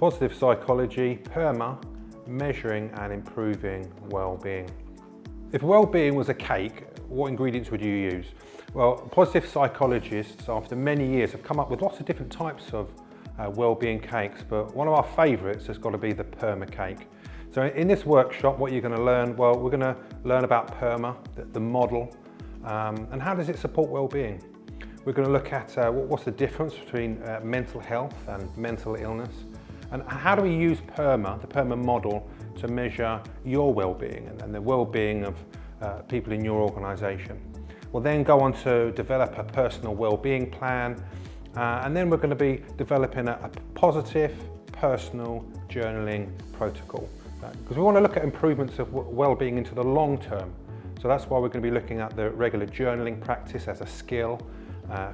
Positive psychology, Perma, measuring and improving well-being. If well-being was a cake, what ingredients would you use? Well, positive psychologists, after many years, have come up with lots of different types of well-being cakes, but one of our favourites has got to be the Perma cake. So in this workshop, what you're going to learn, well, we're going to learn about Perma, the model, and how does it support well-being. We're going to look at what's the difference between mental health and mental illness, and how do we use Perma, the Perma model, to measure your well-being and the well-being of people in your organisation. We'll then go on to develop a personal well-being plan, and then we're going to be developing a positive personal journaling protocol, because we want to look at improvements of well-being into the long term. So that's why we're going to be looking at the regular journaling practice as a skill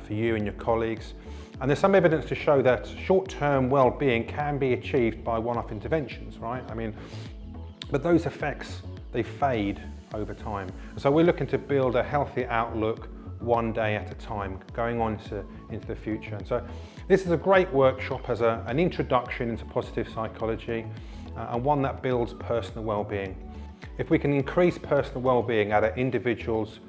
for you and your colleagues. And there's some evidence to show that short-term well-being can be achieved by one-off interventions, right? But those effects, they fade over time. So we're looking to build a healthy outlook one day at a time, going on into the future. And so this is a great workshop as an introduction into positive psychology, and one that builds personal well-being. If we can increase personal well-being at an individual's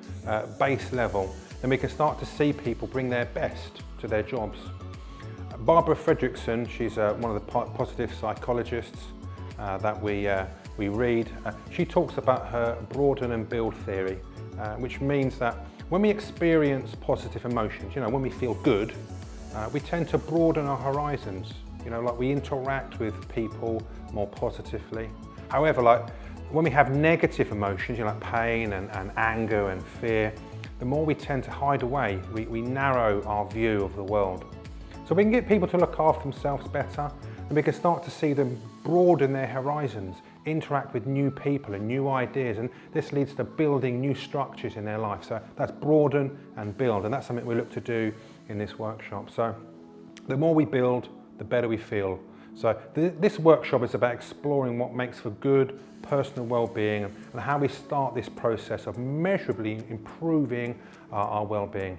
base level, then we can start to see people bring their best to their jobs. Barbara Fredrickson, she's one of the positive psychologists that we read. She talks about her broaden and build theory, which means that when we experience positive emotions, when we feel good, we tend to broaden our horizons. Like we interact with people more positively. However, like when we have negative emotions, like pain and anger and fear, the more we tend to hide away, we narrow our view of the world. So we can get people to look after themselves better, and we can start to see them broaden their horizons, interact with new people and new ideas, and this leads to building new structures in their life. So that's broaden and build, and that's something we look to do in this workshop. So the more we build, the better we feel. So this workshop is about exploring what makes for good personal well-being and how we start this process of measurably improving our well-being.